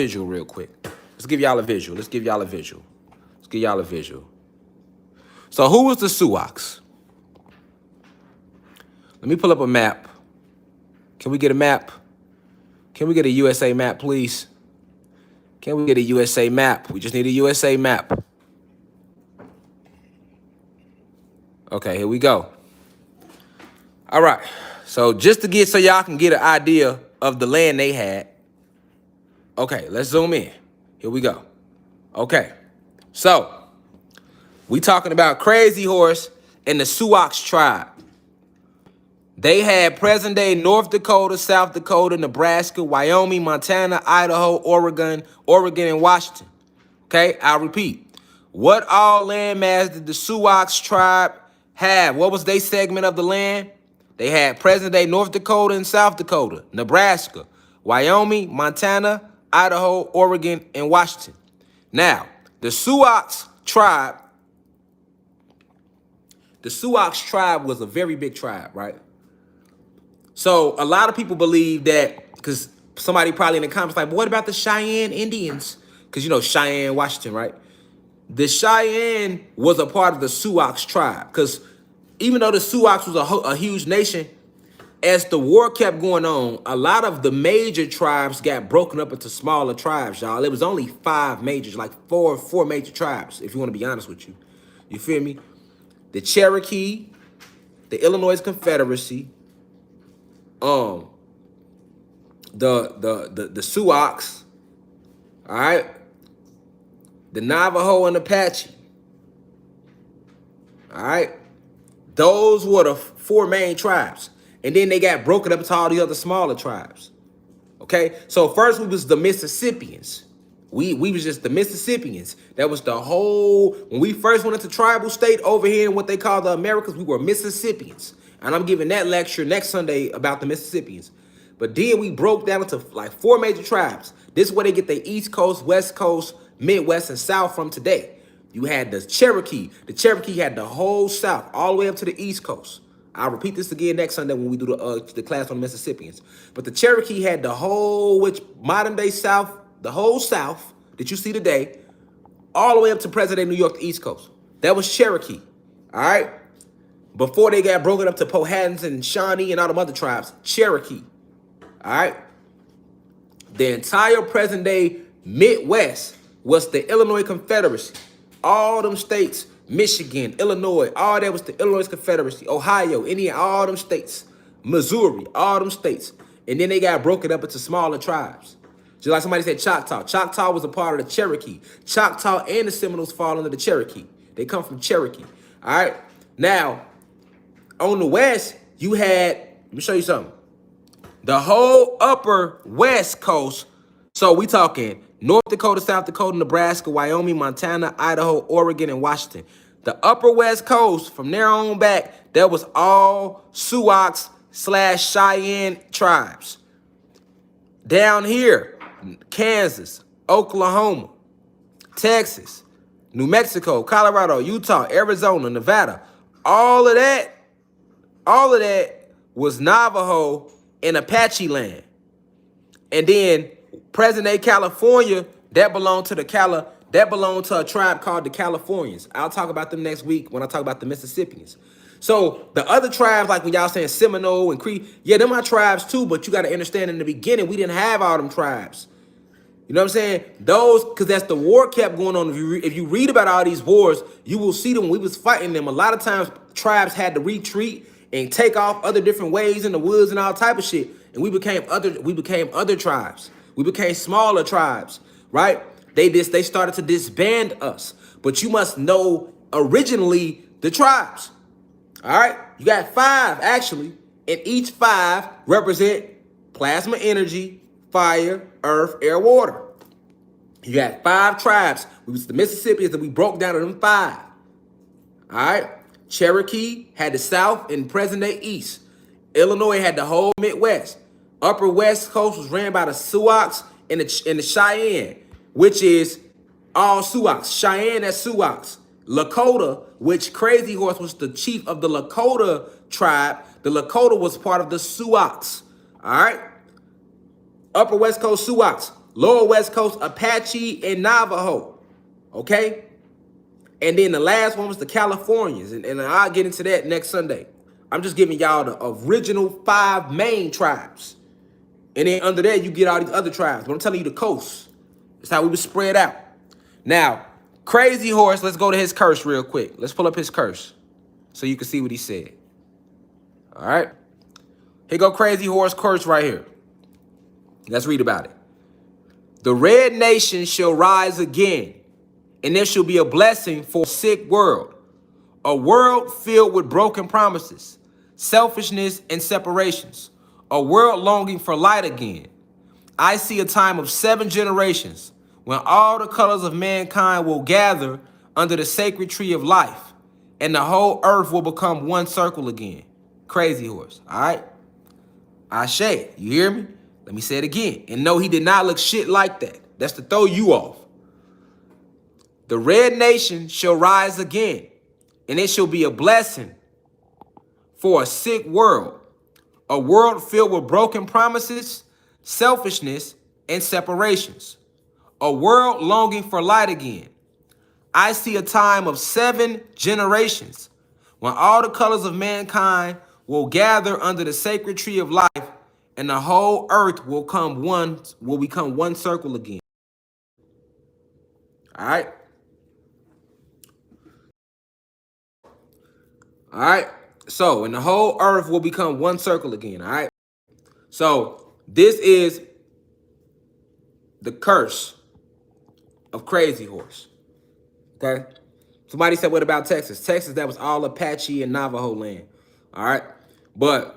visual real quick. Let's give y'all a visual. Let's give y'all a visual. So who was the Sioux? Let me pull up a map. Can we get a map? Can we get a USA map, please? Can we get a USA map? We just need a USA map. Okay, here we go. All right. So just to get so y'all can get an idea of the land they had. Okay, let's zoom in. Here we go. Okay. So we talking about Crazy Horse and the Sioux tribe. They had present-day North Dakota, South Dakota, Nebraska, Wyoming, Montana, Idaho, Oregon, and Washington. Okay, I'll repeat. What all landmass did the Sioux tribe have? What was their segment of the land? They had present-day North Dakota and South Dakota, Nebraska, Wyoming, Montana, Idaho, Oregon, and Washington. Now, the Sioux tribe was a very big tribe, right? So a lot of people believe that, because somebody probably in the comments like, what about the Cheyenne Indians? Because you know Cheyenne, Washington, right? The Cheyenne was a part of the Sioux tribe, because even though the Sioux was a huge nation, as the war kept going on, a lot of the major tribes got broken up into smaller tribes, y'all. It was only five majors, like four major tribes, if you want to be honest with you. You feel me? The Cherokee, the Illinois Confederacy, the Sioux, all right, the Navajo and Apache, all right. Those were the four main tribes, and then they got broken up into all the other smaller tribes. Okay, so first we was the Mississippians. We was just the Mississippians. That was the whole, when we first went into tribal state over here in what they call the Americas, we were Mississippians. And I'm giving that lecture next Sunday about the Mississippians. But then we broke down into like four major tribes. This is where they get the East Coast, West Coast, Midwest, and South from today. You had the Cherokee. The Cherokee had the whole South, all the way up to the East Coast. I'll repeat this again next Sunday when we do the class on the Mississippians. But the Cherokee had the whole, which modern day South, the whole South that you see today, all the way up to present-day New York, the East Coast. That was Cherokee, all right? Before they got broken up to Powhatans and Shawnee and all them other tribes, Cherokee, all right? The entire present-day Midwest was the Illinois Confederacy. All them states, Michigan, Illinois, all that was the Illinois Confederacy, Ohio, Indiana, all them states, Missouri, all them states. And then they got broken up into smaller tribes. Just like somebody said Choctaw. Choctaw was a part of the Cherokee. Choctaw and the Seminoles fall under the Cherokee. They come from Cherokee. All right. Now, on the West, you had, let me show you something. The whole upper West Coast. So we talking North Dakota, South Dakota, Nebraska, Wyoming, Montana, Idaho, Oregon, and Washington. The upper West Coast, from there on back, that was all Sioux/Cheyenne tribes. Down here, Kansas, Oklahoma, Texas, New Mexico, Colorado, Utah, Arizona, Nevada, all of that was Navajo and Apache land. And then present-day California, that belonged to a tribe called the Californians. I'll talk about them next week when I talk about the Mississippians. So the other tribes, like when y'all saying Seminole and Cree, yeah, them are tribes too, but you got to understand in the beginning, we didn't have all them tribes. You know what I'm saying? Those, because that's the war kept going on. If you read about all these wars, you will see them when we was fighting them. A lot of times tribes had to retreat and take off other different ways in the woods and all type of shit. And we became other tribes. We became smaller tribes, right? They started to disband us. But you must know originally the tribes. All right? You got five, actually. And each five represent plasma energy, fire, earth, air, water. You got five tribes. We was the Mississippians and we broke down to them five. All right? Cherokee had the South and present-day East. Illinois had the whole Midwest. Upper West Coast was ran by the Sioux and the Cheyenne, which is all Sioux. Cheyenne, that's Sioux. Lakota, which Crazy Horse was the chief of the Lakota tribe. The Lakota was part of the Sioux. All right? Upper West Coast Sioux. Lower West Coast, Apache and Navajo. Okay? And then the last one was the Californians. And I'll get into that next Sunday. I'm just giving y'all the original 5 main tribes. And then under that, you get all these other tribes. But I'm telling you the coast. That's how we would spread out. Now, Crazy Horse, let's go to his curse real quick. Let's pull up his curse so you can see what he said. All right? Here go Crazy Horse curse right here. Let's read about it. The red nation shall rise again, and there shall be a blessing for a sick world, a world filled with broken promises, selfishness, and separations, a world longing for light again. I see a time of 7 generations when all the colors of mankind will gather under the sacred tree of life, and the whole earth will become one circle again. Crazy Horse, all right? Ashe, you hear me? Let me say it again. And no, he did not look shit like that. That's to throw you off. The red nation shall rise again, and it shall be a blessing for a sick world, a world filled with broken promises, selfishness, and separations, a world longing for light again. I see a time of 7 generations when all the colors of mankind will gather under the sacred tree of life, and the whole earth will become one circle again. All right? All right? So, and the whole earth will become one circle again. All right? So, this is the curse of Crazy Horse. Okay? Somebody said, what about Texas? Texas, that was all Apache and Navajo land. All right? But,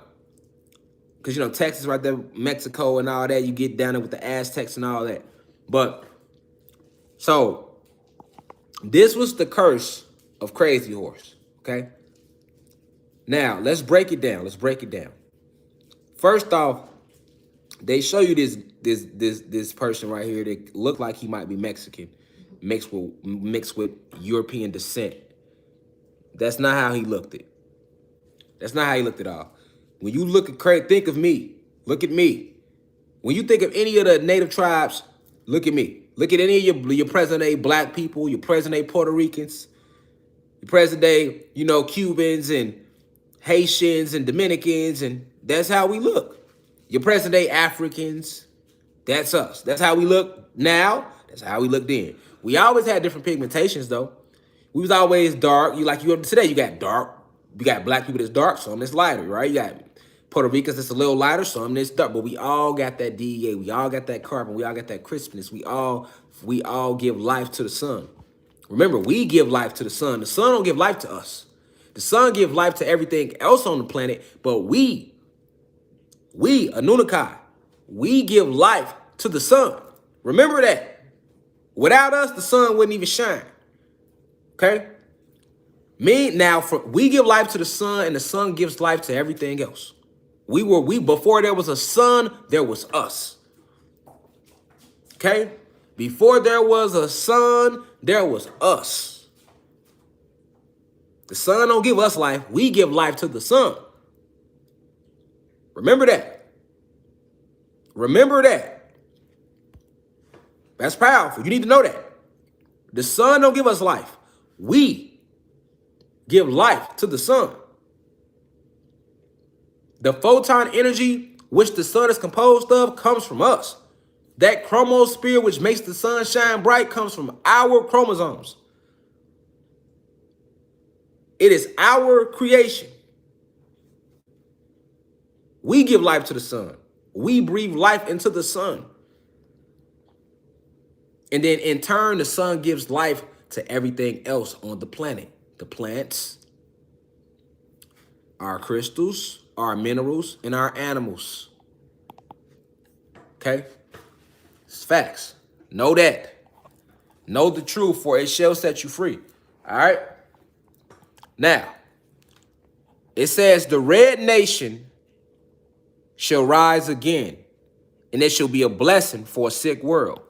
because, you know, Texas right there, Mexico and all that, you get down there with the Aztecs and all that. But, so, this was the curse of Crazy Horse. Okay? Now, let's break it down. Let's break it down. First off, they show you this person right here that looked like he might be Mexican, mixed with European descent. That's not how he looked it. That's not how he looked at all. When you look at Craig, think of me. Look at me. When you think of any of the native tribes, look at me. Look at any of your present-day black people, your present-day Puerto Ricans, your present-day, you know, Cubans and Haitians and Dominicans, and that's how we look. Your present-day Africans, that's us. That's how we look now. That's how we look then. We always had different pigmentations, though. We was always dark. Today, you got dark. You got black people that's dark, some that's lighter, right? You got Puerto Ricans that's a little lighter, some that's dark. But we all got that DEA. We all got that carbon. We all got that crispness. We all give life to the sun. Remember, we give life to the sun. The sun don't give life to us. The sun gives life to everything else on the planet, but we, Anunnaki, we give life to the sun. Remember that. Without us, the sun wouldn't even shine. Okay? We give life to the sun, and the sun gives life to everything else. Before there was a sun, there was us. Okay? Before there was a sun, there was us. The sun don't give us life. We give life to the sun. Remember that. Remember that. That's powerful. You need to know that. The sun don't give us life. We give life to the sun. The photon energy which the sun is composed of comes from us. That chromosphere which makes the sun shine bright comes from our chromosomes. It is our creation. We give life to the sun. We breathe life into the sun. And then in turn, the sun gives life to everything else on the planet. The plants, our crystals, our minerals, and our animals. Okay? It's facts. Know that. Know the truth, for it shall set you free. All right? Now, it says the red nation shall rise again, and it shall be a blessing for a sick world.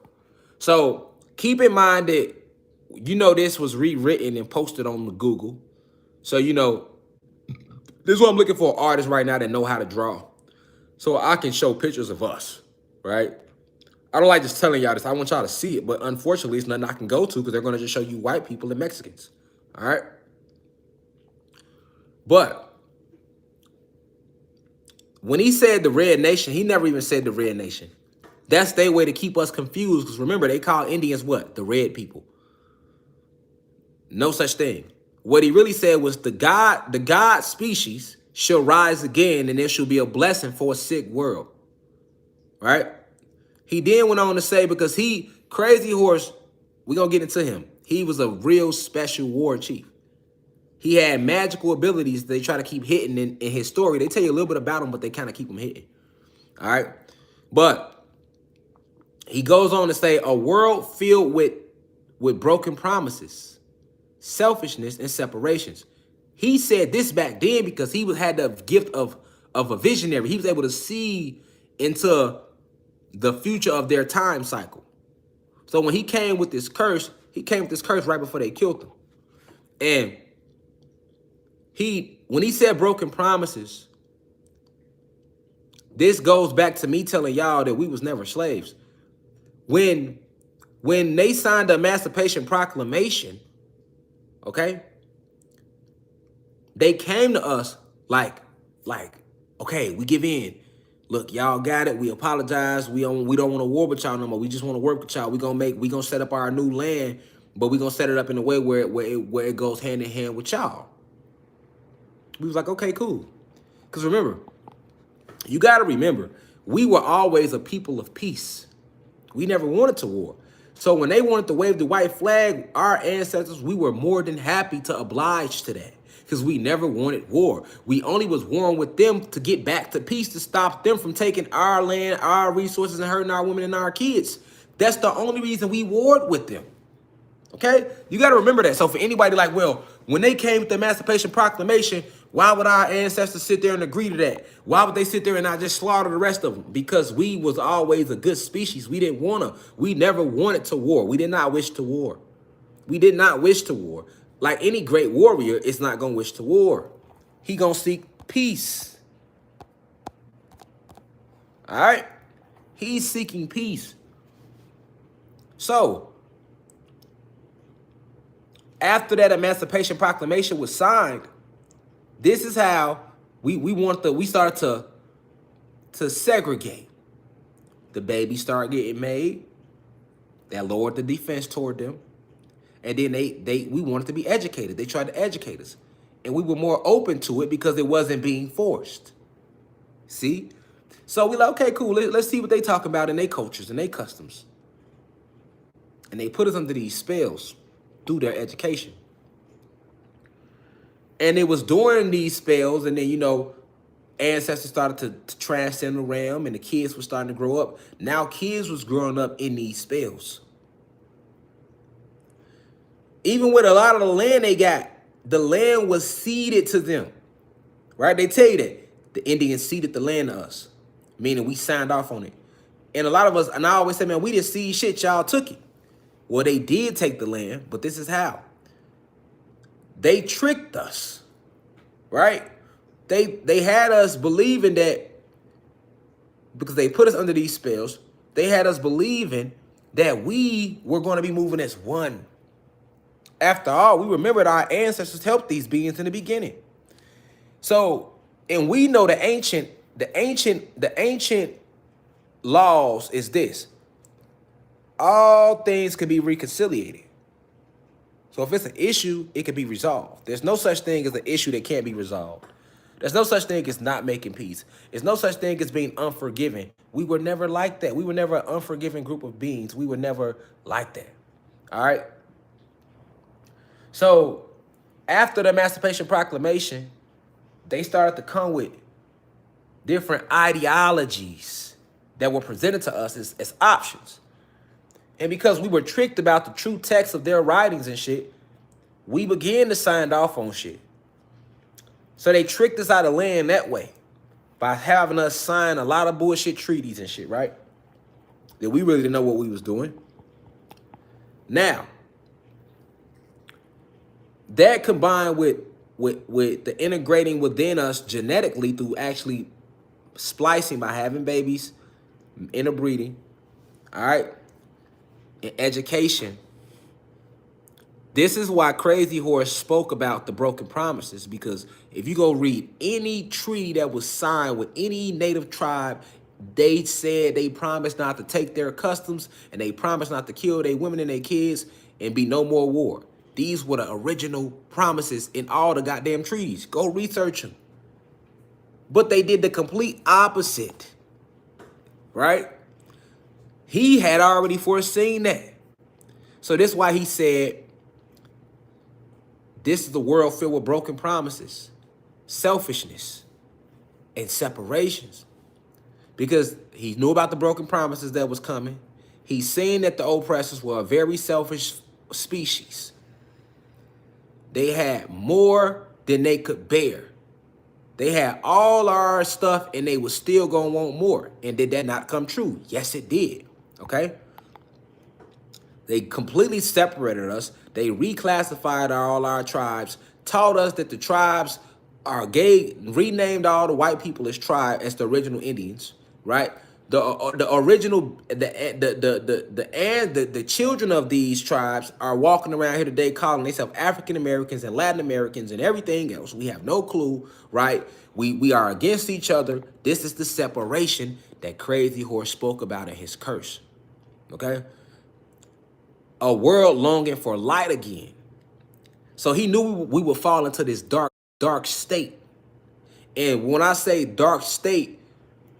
So keep in mind that, you know, this was rewritten and posted on the Google. So, you know, this is what I'm looking for, artists right now that know how to draw. So I can show pictures of us, right? I don't like just telling y'all this. I want y'all to see it, but unfortunately, it's nothing I can go to because they're going to just show you white people and Mexicans. All right? But when he said the Red Nation, he never even said the Red Nation. That's their way to keep us confused because remember, they call Indians what? The red people. No such thing. What he really said was the God species shall rise again and there shall be a blessing for a sick world. Right? He then went on to say, because Crazy Horse, we're going to get into him. He was a real special war chief. He had magical abilities they try to keep hitting in his story. They tell you a little bit about him, but they kind of keep him hitting. All right? But he goes on to say, a world filled with broken promises, selfishness, and separations. He said this back then because he had the gift of a visionary. He was able to see into the future of their time cycle. So when he came with this curse, right before they killed him. And when he said broken promises, this goes back to me telling y'all that we was never slaves. When they signed the Emancipation Proclamation, okay, they came to us like, okay, we give in. Look, y'all got it. We apologize. We don't want to war with y'all no more. We just want to work with y'all. We gonna set up our new land, but we gonna set it up in a way where it goes hand in hand with y'all. We was like, okay, cool. Because remember, you got to remember, we were always a people of peace. We never wanted to war. So when they wanted to wave the white flag, our ancestors, we were more than happy to oblige to that because we never wanted war. We only was warring with them to get back to peace, to stop them from taking our land, our resources, and hurting our women and our kids. That's the only reason we warred with them. Okay? You got to remember that. So for anybody like, well, when they came with the Emancipation Proclamation, why would our ancestors sit there and agree to that? Why would they sit there and not just slaughter the rest of them? Because we was always a good species. We never wanted to war. We did not wish to war. We did not wish to war. Like any great warrior is not going to wish to war. He going to seek peace. All right? He's seeking peace. So, after that Emancipation Proclamation was signed, this is how we started to segregate. The babies started getting made. That lowered the defense toward them. And then we wanted to be educated. They tried to educate us. And we were more open to it because it wasn't being forced. See? So we like, okay, cool. Let's see what they talk about in their cultures and their customs. And they put us under these spells through their education. And it was during these spells, and then, ancestors started to transcend the realm, and the kids were starting to grow up. Now kids was growing up in these spells. Even with a lot of the land they got, the land was ceded to them. Right? They tell you that. The Indians ceded the land to us, meaning we signed off on it. And a lot of us, and I always say, man, we didn't see shit, y'all took it. Well, they did take the land, but this is how. They tricked us, right? They had us believing that, because they put us under these spells, they had us believing that we were going to be moving as one. After all, we remembered our ancestors helped these beings in the beginning. So, and we know the ancient laws is this. All things can be reconciliated. So if it's an issue, it can be resolved. There's no such thing as an issue that can't be resolved. There's no such thing as not making peace. There's no such thing as being unforgiving. We were never like that. We were never an unforgiving group of beings. We were never like that. All right? So after the Emancipation Proclamation, they started to come with different ideologies that were presented to us as options. And because we were tricked about the true text of their writings and shit, we began to sign off on shit. So they tricked us out of land that way by having us sign a lot of bullshit treaties and shit, right? That we really didn't know what we was doing. Now, that combined with the integrating within us genetically through actually splicing by having babies, interbreeding, All right. In education, this is why Crazy Horse spoke about the broken promises, because if you go read any treaty that was signed with any native tribe, they said they promised not to take their customs and they promised not to kill their women and their kids and be no more war. These were the original promises in all the goddamn treaties. Go research them. But they did the complete opposite, right? He had already foreseen that. So that's why he said, this is the world filled with broken promises, selfishness, and separations. Because he knew about the broken promises that was coming. He's saying that the oppressors were a very selfish species. They had more than they could bear. They had all our stuff and they was still gonna want more. And did that not come true? Yes, it did. Okay? They completely separated us. They reclassified all our tribes, taught us that the tribes are gay, renamed all the white people as tribe, as the original Indians, right? The original the children of these tribes are walking around here today calling themselves African Americans and Latin Americans and everything else. We have no clue, right? We are against each other. This is the separation that Crazy Horse spoke about in his curse. Okay? A world longing for light again. So he knew we would fall into this dark state. And when I say dark state,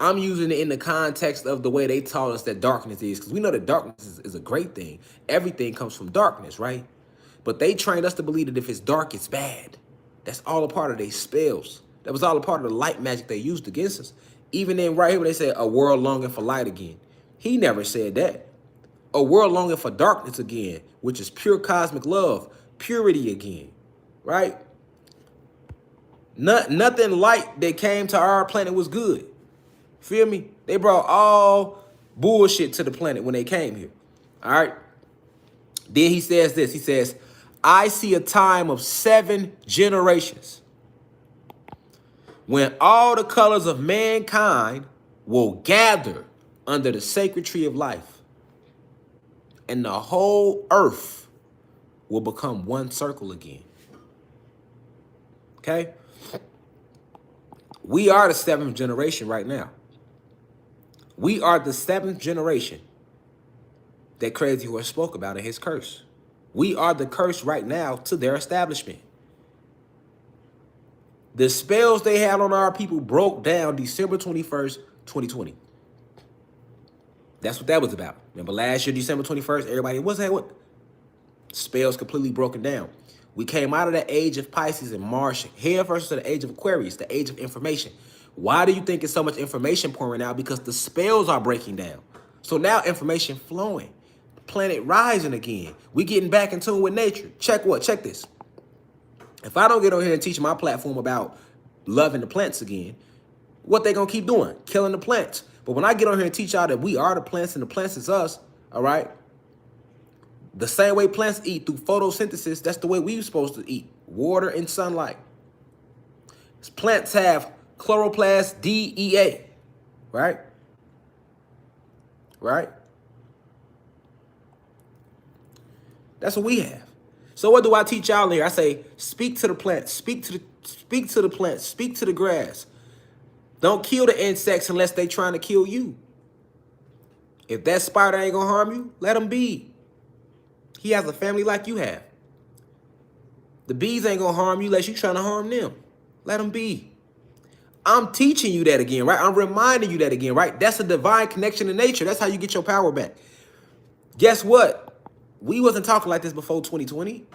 I'm using it in the context of the way they taught us that darkness is. Because we know that darkness is a great thing. Everything comes from darkness, right? But they trained us to believe that if it's dark, it's bad. That's all a part of their spells. That was all a part of the light magic they used against us. Even in right here when they said a world longing for light again. He never said that. A world longing for darkness again, which is pure cosmic love, purity again, right? Nothing light that came to our planet was good. Feel me? They brought all bullshit to the planet when they came here. All right. Then he says this. He says, I see a time of 7 generations when all the colors of mankind will gather under the sacred tree of life. And the whole earth will become one circle again. Okay? We are the 7th generation right now. We are the 7th generation that Crazy Horse spoke about in his curse. We are the curse right now to their establishment. The spells they had on our people broke down December 21st, 2020. That's what that was about. Remember last year, December 21st, everybody, what's that? What? Spells completely broken down. We came out of the age of Pisces and March, here versus the age of Aquarius, the age of information. Why do you think it's so much information pouring out? Because the spells are breaking down. So now information flowing. The planet rising again. We getting back in tune with nature. Check what? Check this. If I don't get on here and teach my platform about loving the plants again, what they gonna keep doing? Killing the plants. But when I get on here and teach y'all that we are the plants and the plants is us, all right? The same way plants eat through photosynthesis, that's the way we're supposed to eat. Water and sunlight. Plants have chloroplast DEA, right? Right? That's what we have. So what do I teach y'all here? I say, speak to the plants, speak to the plants, speak to the grass. Don't kill the insects unless they trying to kill you. If that spider ain't gonna harm you, let him be. He has a family like you have. The bees ain't gonna harm you unless you trying to harm them. Let them be. I'm teaching you that again, right? I'm reminding you that again, right? That's a divine connection to nature. That's how you get your power back. Guess what? We wasn't talking like this before 2020.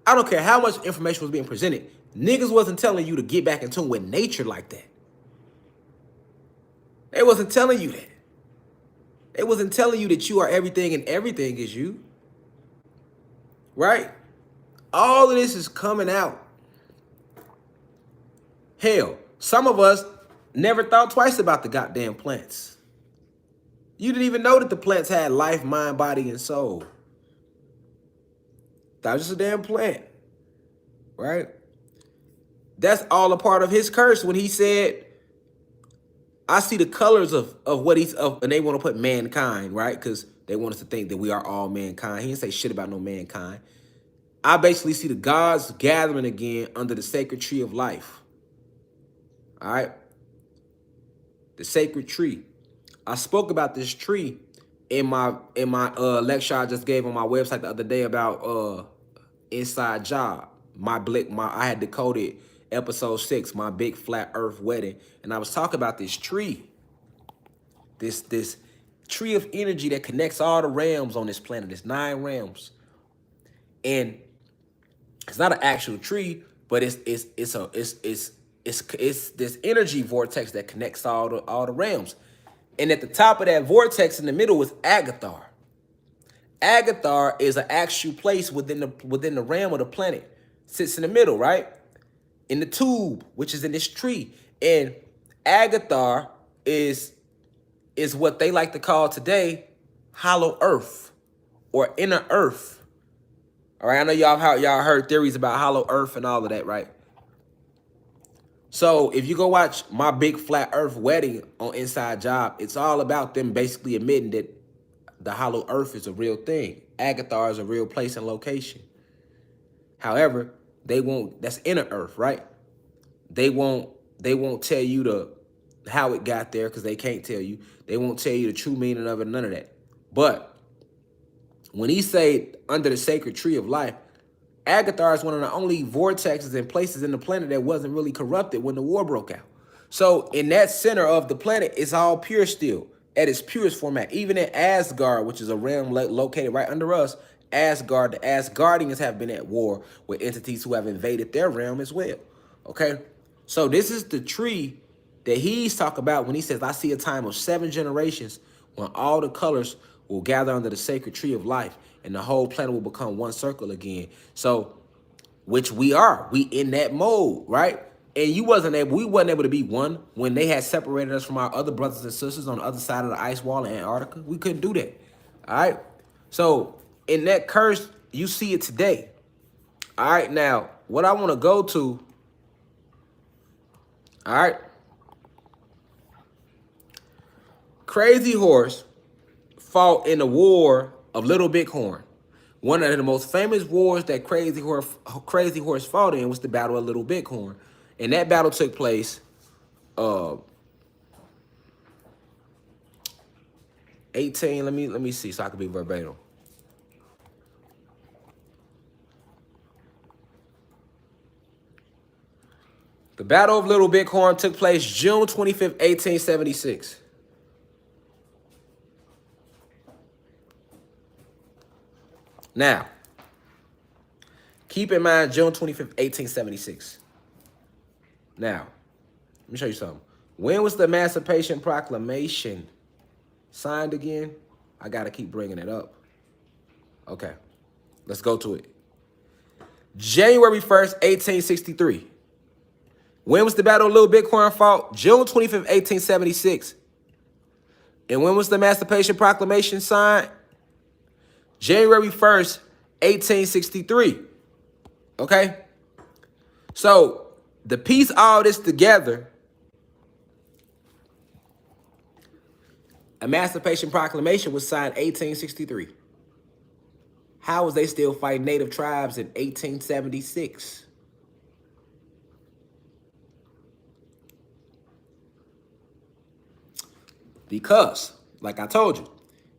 I don't care how much information was being presented. Niggas wasn't telling you to get back in tune with nature like that. They wasn't telling you that. They wasn't telling you that you are everything and everything is you. Right? All of this is coming out. Hell, some of us never thought twice about the goddamn plants. You didn't even know that the plants had life, mind, body, and soul. That was just a damn plant. Right? That's all a part of his curse when he said, I see the colors of what he's of, and they want to put mankind, right? Because they want us to think that we are all mankind. He didn't say shit about no mankind. I basically see the gods gathering again under the sacred tree of life. All right, the sacred tree. I spoke about this tree in my lecture I just gave on my website the other day about inside job. I had decoded episode 6, my big flat earth wedding, and I was talking about this tree. This tree of energy that connects all the realms on this planet. There's 9 realms. And it's not an actual tree, but it's this energy vortex that connects all the realms. And at the top of that vortex in the middle is Agathar. Agathar is an actual place within the realm of the planet. Sits in the middle, right? In the tube, which is in this tree. And Agathar is what they like to call today hollow earth or inner earth. All right, I know y'all heard theories about hollow earth and all of that, right? So if you go watch my big flat earth wedding on Inside Job, it's all about them basically admitting that the hollow earth is a real thing. Agathar is a real place and location. However, they won't, that's inner earth, right? They won't tell you how it got there because they can't tell you. They won't tell you the true meaning of it, none of that. But when he say under the sacred tree of life, Agathar is one of the only vortexes and places in the planet that wasn't really corrupted when the war broke out. So in that center of the planet, it's all pure still at its purest format. Even in Asgard, which is a realm located right under us, Asgard, the Asgardians have been at war with entities who have invaded their realm as well. Okay? So this is the tree that he's talking about when he says, I see a time of 7 generations when all the colors will gather under the sacred tree of life and the whole planet will become one circle again. So, which we are. We in that mode, right? And we wasn't able to be one when they had separated us from our other brothers and sisters on the other side of the ice wall in Antarctica. We couldn't do that. All right? So, in that curse, you see it today. All right, now, what I want to go to, all right? Crazy Horse fought in the War of Little Bighorn. One of the most famous wars that Crazy Horse fought in was the Battle of Little Bighorn. And that battle took place 18, let me see so I can be verbatim. The Battle of Little Bighorn took place June 25th, 1876. Now, keep in mind June 25th, 1876. Now, let me show you something. When was the Emancipation Proclamation signed again? I got to keep bringing it up. Okay, let's go to it. January 1st, 1863. When was the Battle of Little Bighorn fought? June 25th, 1876. And when was the Emancipation Proclamation signed? January 1st, 1863. Okay? So, to piece all this together, Emancipation Proclamation was signed 1863. How was they still fighting native tribes in 1876? Because, like I told you,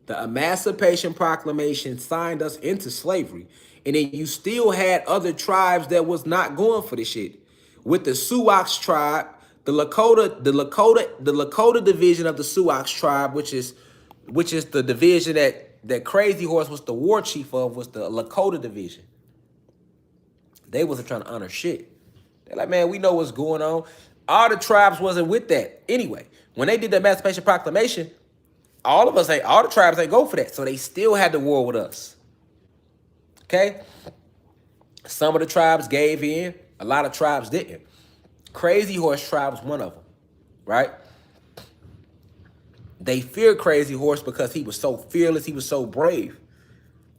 the Emancipation Proclamation signed us into slavery. And then you still had other tribes that was not going for this shit. With the Sioux tribe, the Lakota division of the Sioux tribe, which is the division that Crazy Horse was the war chief of, was the Lakota division. They wasn't trying to honor shit. They're like, man, we know what's going on. All the tribes wasn't with that. Anyway, when they did the Emancipation Proclamation, all the tribes ain't go for that. So they still had the war with us. Okay? Some of the tribes gave in. A lot of tribes didn't. Crazy Horse tribe was one of them. Right? They feared Crazy Horse because he was so fearless. He was so brave.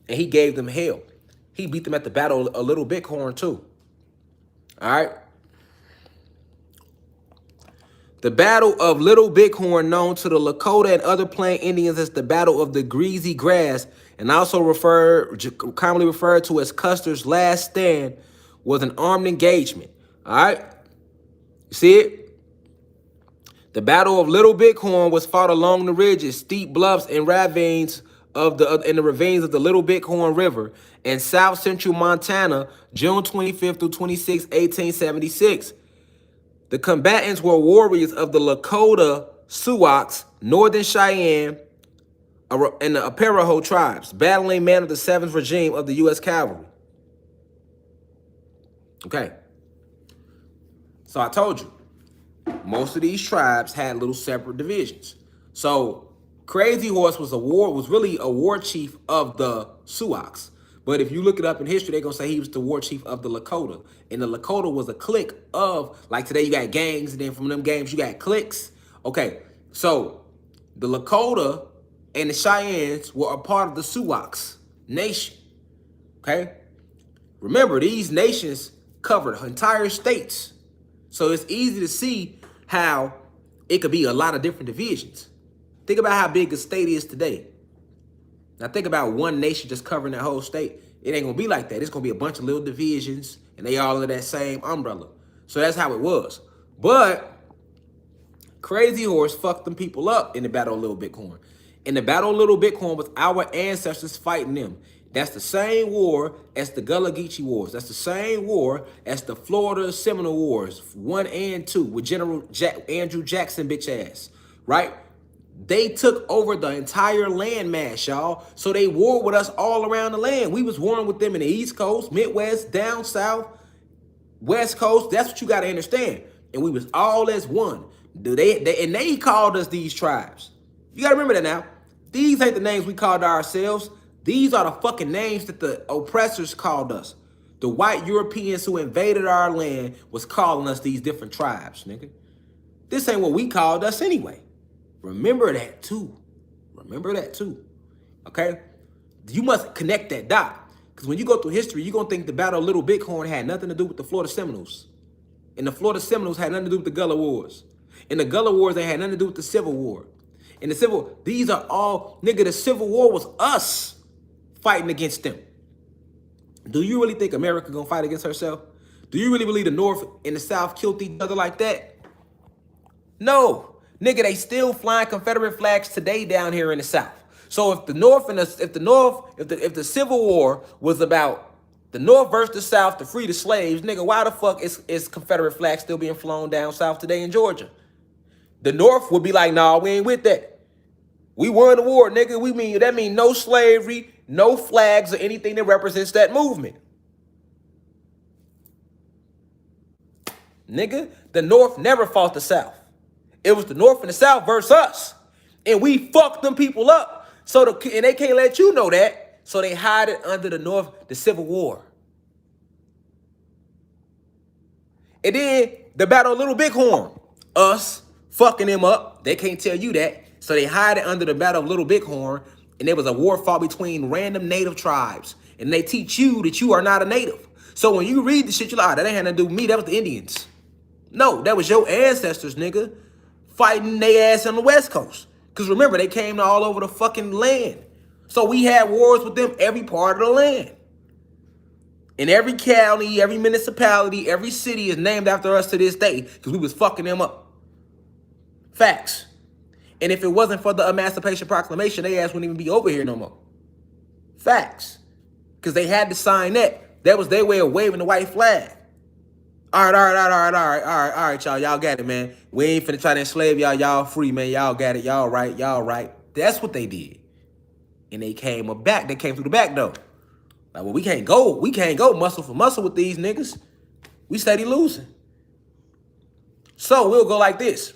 And he gave them hell. He beat them at the Battle of Little Bighorn too. All right? The Battle of Little Bighorn, known to the Lakota and other Plain Indians as the Battle of the Greasy Grass, and also commonly referred to as Custer's Last Stand, was an armed engagement. All right, you see it? The Battle of Little Bighorn was fought along the ridges, steep bluffs, and ravines in the ravines of the Little Bighorn River in south central Montana, June 25th through 26, 1876. The combatants were warriors of the Lakota, Sioux, Northern Cheyenne, and the Arapaho tribes, battling men of the 7th regime of the U.S. Cavalry. Okay. So I told you, most of these tribes had little separate divisions. So Crazy Horse was really a war chief of the Sioux. But if you look it up in history, they're going to say he was the war chief of the Lakota. And the Lakota was a clique of, like today you got gangs, and then from them gangs you got cliques. Okay, so the Lakota and the Cheyennes were a part of the Sioux nation. Okay? Remember, these nations covered entire states. So it's easy to see how it could be a lot of different divisions. Think about how big a state is today. Now think about one nation just covering that whole state. It ain't gonna be like that. It's gonna be a bunch of little divisions, and they all under that same umbrella. So that's how it was. But Crazy Horse fucked them people up in the Battle of Little Bighorn. In the Battle of Little Bighorn was our ancestors fighting them. That's the same war as the Gullah Geechee Wars. That's the same war as the Florida Seminole Wars, 1 and 2, with General Andrew Jackson bitch ass, right? They took over the entire land mass, y'all. So they warred with us all around the land. We was warring with them in the East Coast, Midwest, down South, West Coast. That's what you got to understand. And we was all as one. They called us these tribes. You got to remember that now. These ain't the names we called ourselves. These are the fucking names that the oppressors called us. The white Europeans who invaded our land was calling us these different tribes, nigga. This ain't what we called us anyway. Remember that too. Remember that too. Okay? You must connect that dot. Because when you go through history, you're going to think the Battle of Little Bighorn had nothing to do with the Florida Seminoles. And the Florida Seminoles had nothing to do with the Gullah Wars. In the Gullah Wars, they had nothing to do with the Civil War. In the Civil, these are all, nigga, the Civil War was us fighting against them. Do you really think America gonna fight against herself? Do you really believe the North and the South killed each other like that? No. Nigga, they still flying Confederate flags today down here in the South. So if the Civil War was about the North versus the South to free the slaves, nigga, why the fuck is Confederate flags still being flown down south today in Georgia? The North would be like, nah, we ain't with that. We won the war, nigga. That mean no slavery, no flags or anything that represents that movement. Nigga, the North never fought the South. It was the North and the South versus us. And we fucked them people up. And they can't let you know that. So they hide it under the Civil War. And then the Battle of Little Bighorn. Us fucking them up. They can't tell you that. So they hide it under the Battle of Little Bighorn. And there was a war fought between random native tribes. And they teach you that you are not a native. So when you read the shit, you're like, that ain't had nothing to do with me. That was the Indians. No, that was your ancestors, nigga, fighting their ass on the West Coast. Because remember, they came all over the fucking land. So we had wars with them every part of the land. And every county, every municipality, every city is named after us to this day because we was fucking them up. Facts. And if it wasn't for the Emancipation Proclamation, they ass wouldn't even be over here no more. Facts. Because they had to sign that. That was their way of waving the white flag. All right, y'all. Y'all got it, man. We ain't finna try to enslave y'all. Y'all free, man. Y'all got it. Y'all right. That's what they did. And they came back. They came through the back, though. Like, well, we can't go muscle for muscle with these niggas. We steady losing. So we'll go like this.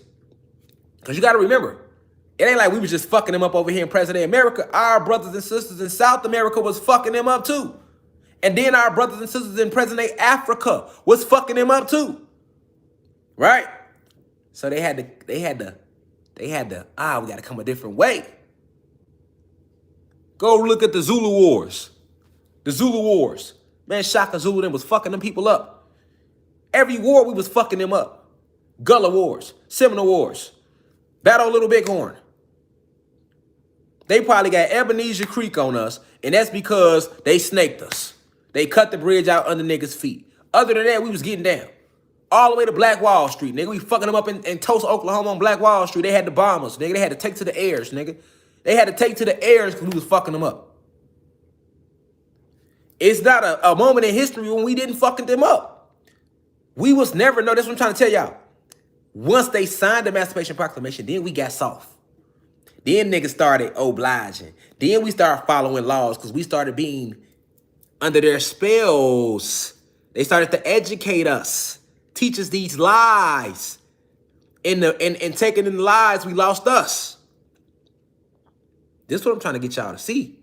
Because you got to remember, it ain't like we was just fucking them up over here in present-day America. Our brothers and sisters in South America was fucking them up, too. And then our brothers and sisters in present-day Africa was fucking them up too. Right? So we gotta come a different way. Go look at the Zulu Wars. The Zulu Wars. Man, Shaka Zulu them was fucking them people up. Every war we was fucking them up. Gullah Wars, Seminole Wars, Battle of Little Bighorn. They probably got Ebenezer Creek on us, and that's because they snaked us. They cut the bridge out under niggas' feet. Other than that, we was getting down. All the way to Black Wall Street, nigga. We fucking them up in Tulsa, Oklahoma on Black Wall Street. They had to bomb us, nigga. They had to take to the airs, nigga. They had to take to the airs because we was fucking them up. It's not a moment in history when we didn't fucking them up. We was never, no, that's what I'm trying to tell y'all. Once they signed the Emancipation Proclamation, then we got soft. Then niggas started obliging. Then we started following laws because we started being under their spells. They started to educate us, teach us these lies. And taking in the lies, we lost us. This is what I'm trying to get y'all to see.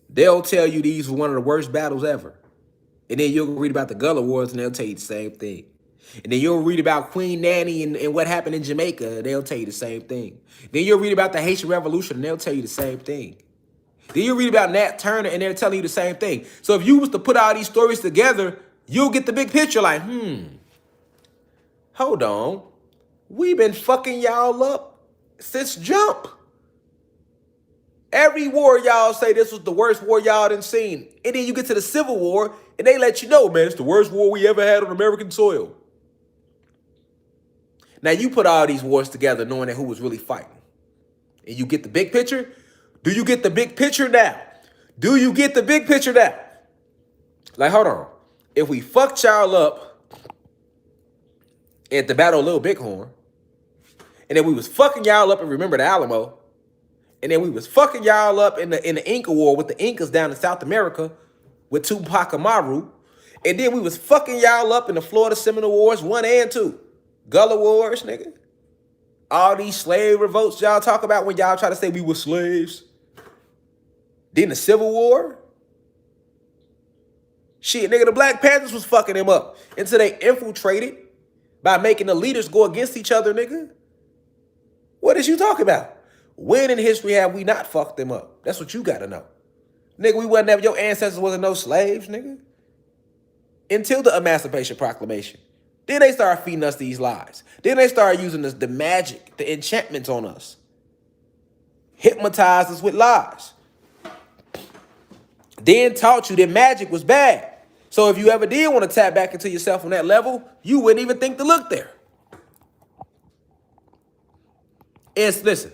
They'll tell you these were one of the worst battles ever. And then you'll read about the Gullah Wars and they'll tell you the same thing. And then you'll read about Queen Nanny and what happened in Jamaica. They'll tell you the same thing. Then you'll read about the Haitian Revolution and they'll tell you the same thing. Then you'll read about Nat Turner and they're telling you the same thing. So if you was to put all these stories together, you'll get the big picture like, hold on. We've been fucking y'all up since jump. Every war y'all say this was the worst war y'all done seen. And then you get to the Civil War and they let you know, man, it's the worst war we ever had on American soil. Now you put all these wars together knowing that who was really fighting. And you get the big picture. Do you get the big picture now? Do you get the big picture now? Like, hold on. If we fucked y'all up at the Battle of Little Bighorn, and then we was fucking y'all up and remember the Alamo, and then we was fucking y'all up in the Inca War with the Incas down in South America with Tupac Amaru, and then we was fucking y'all up in the Florida Seminole Wars 1 and 2. Gullah Wars, nigga. All these slave revolts y'all talk about when y'all try to say we were slaves. Then the Civil War. Shit, nigga, the Black Panthers was fucking them up until they infiltrated by making the leaders go against each other, nigga. What is you talking about? When in history have we not fucked them up? That's what you got to know. Nigga, we wasn't, your ancestors wasn't no slaves, nigga. Until the Emancipation Proclamation. Then they started feeding us these lies. Then they started using the magic, the enchantments on us. Hypnotized us with lies. Then taught you that magic was bad. So if you ever did want to tap back into yourself on that level, you wouldn't even think to look there. And listen,